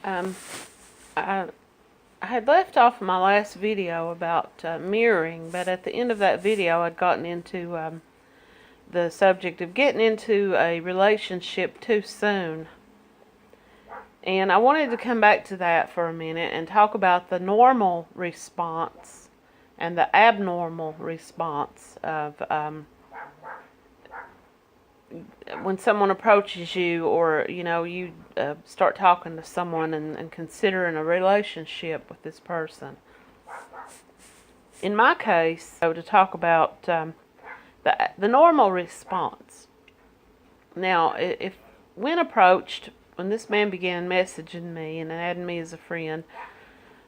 Um, I, I had left off my last video about mirroring, but at the end of that video I'd gotten into the subject of getting into a relationship too soon. And I wanted to come back to that for a minute and talk about the normal response and the abnormal response of when someone approaches you, or you start talking to someone and considering a relationship with this person. In my case, so to talk about the normal response. Now, if when this man began messaging me and adding me as a friend,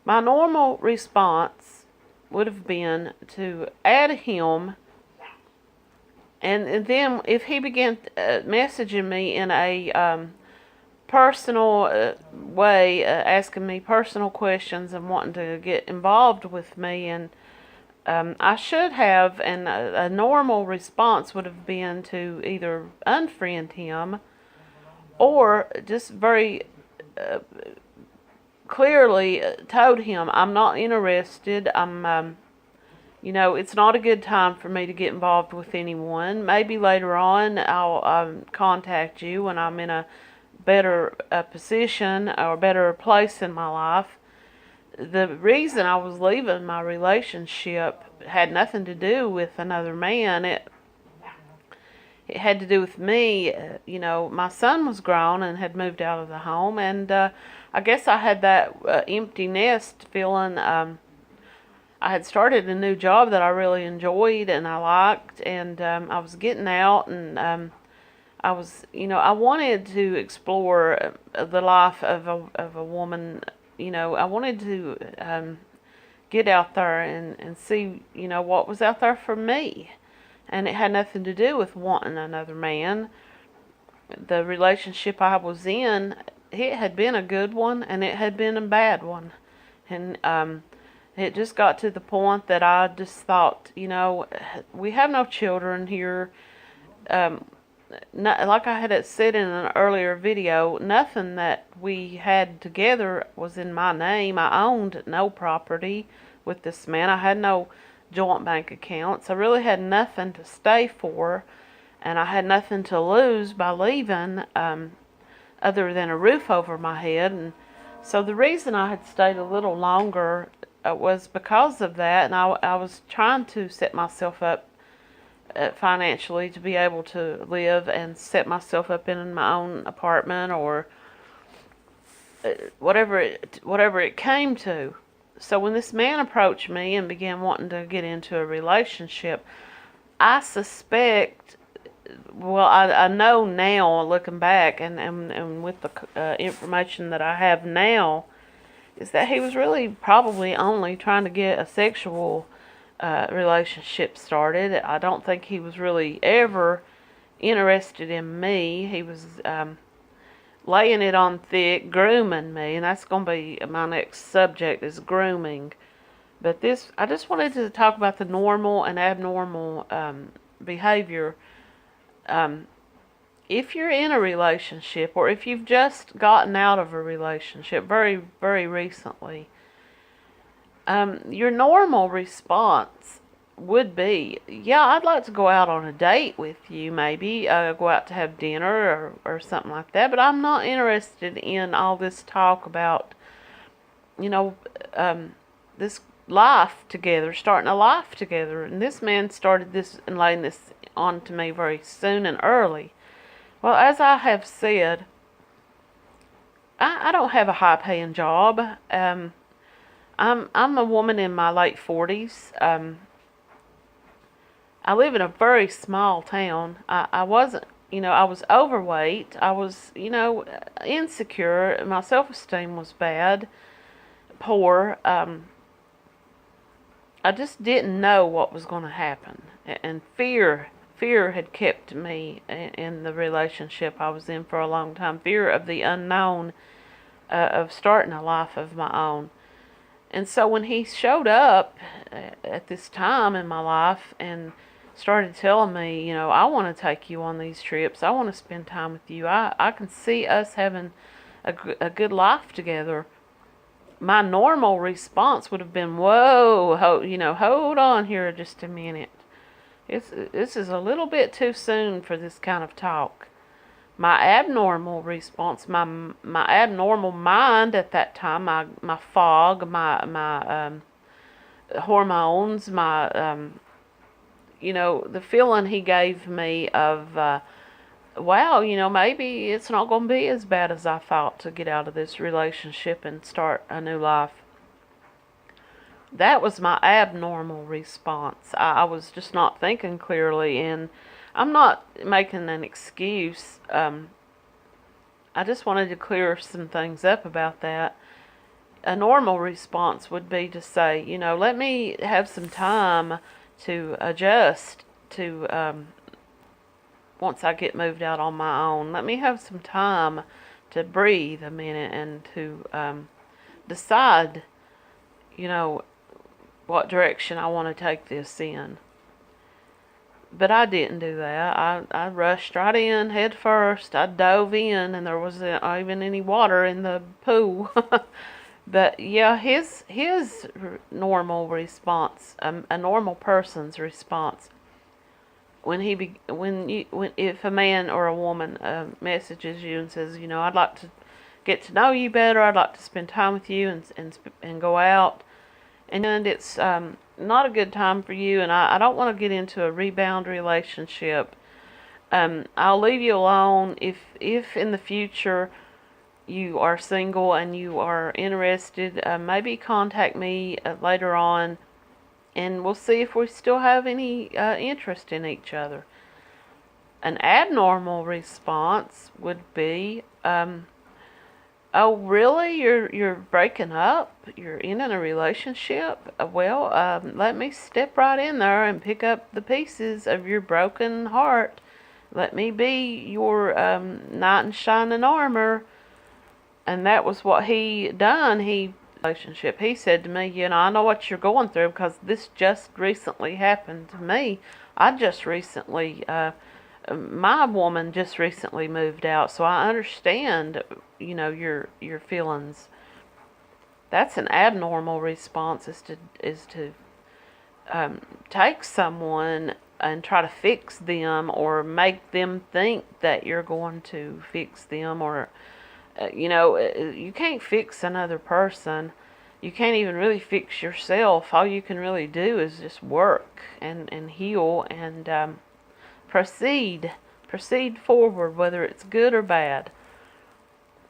my normal response would have been to add him. And then if he began messaging me in a personal way, asking me personal questions and wanting to get involved with me, and I should have, and a normal response would have been to either unfriend him or just very clearly told him, I'm not interested. It's not a good time for me to get involved with anyone. Maybe later on I'll contact you when I'm in a better position or a better place in my life. The reason I was leaving my relationship had nothing to do with another man. It had to do with me. My son was grown and had moved out of the home, and I guess I had that empty nest feeling. I had started a new job that I really enjoyed and I liked, and I was getting out, and I wanted to explore the life of a woman. I wanted to get out there and see, what was out there for me. And it had nothing to do with wanting another man. The relationship I was in, it had been a good one and it had been a bad one. And it just got to the point that I just thought, we have no children here. Like I had said in an earlier video, nothing that we had together was in my name. I owned no property with this man. I had no joint bank accounts. I really had nothing to stay for, and I had nothing to lose by leaving other than a roof over my head. And so the reason I had stayed a little longer was because of that, and I was trying to set myself up financially to be able to live and set myself up in my own apartment, or whatever it came to. So when this man approached me and began wanting to get into a relationship, I suspect, I know now, looking back and with the information that I have now, is that he was really probably only trying to get a sexual relationship started. I don't think he was really ever interested in me. He was laying it on thick, grooming me, and that's going to be my next subject, is grooming. But I just wanted to talk about the normal and abnormal behavior. If you're in a relationship, or if you've just gotten out of a relationship very, very recently, your normal response would be, yeah, I'd like to go out on a date with you, maybe go out to have dinner or something like that, but I'm not interested in all this talk about, this life together, starting a life together. And this man started this and laying this on to me very soon and early. Well, as I have said, I don't have a high-paying job. I'm a woman in my late 40s. I live in a very small town. I wasn't, I was overweight. I was, insecure. My self-esteem was bad, poor. I just didn't know what was going to happen. And fear had kept me in the relationship I was in for a long time. Fear of the unknown, of starting a life of my own. And so when he showed up at this time in my life and started telling me, I want to take you on these trips, I want to spend time with you, I can see us having a good life together, my normal response would have been, whoa, hold on here just a minute. This is a little bit too soon for this kind of talk. My abnormal response, my abnormal mind at that time, my fog, my hormones, my the feeling he gave me of wow, maybe it's not going to be as bad as I thought to get out of this relationship and start a new life. That was my abnormal response. I was just not thinking clearly, and I'm not making an excuse. I just wanted to clear some things up about that. A normal response would be to say, let me have some time to adjust to once I get moved out on my own. Let me have some time to breathe a minute and to decide, what direction I want to take this in. But I didn't do that. I rushed right in head first. I dove in, and there wasn't even any water in the pool. But yeah, his normal response, a normal person's response, when if a man or a woman messages you and says, I'd like to get to know you better, I'd like to spend time with you and go out, and it's not a good time for you, and I don't want to get into a rebound relationship. I'll leave you alone. If in the future you are single and you are interested, maybe contact me later on, and we'll see if we still have any interest in each other. An abnormal response would be, oh, really? You're breaking up? You're in a relationship? Well, let me step right in there and pick up the pieces of your broken heart. Let me be your knight in shining armor. And that was what he done. He said to me, I know what you're going through because this just recently happened to me. I just recently, my woman just recently moved out, so I understand, your feelings. That's an abnormal response, is to take someone and try to fix them or make them think that you're going to fix them, or you can't fix another person. You can't even really fix yourself. All you can really do is just work and heal and proceed forward, whether it's good or bad.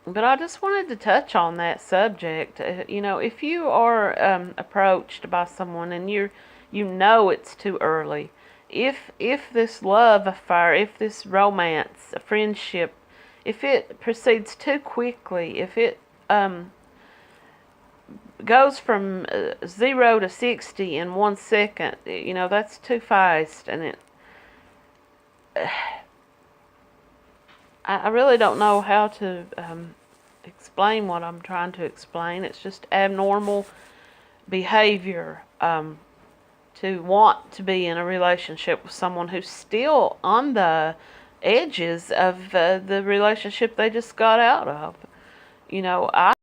But I just wanted to touch on that subject. If you are approached by someone and it's too early, if this love affair, if this romance, a friendship, if it proceeds too quickly, if it goes from 0 to 60 in 1 second, that's too fast, and I really don't know how to explain what I'm trying to explain. It's just abnormal behavior to want to be in a relationship with someone who's still on the edges of the relationship they just got out of. I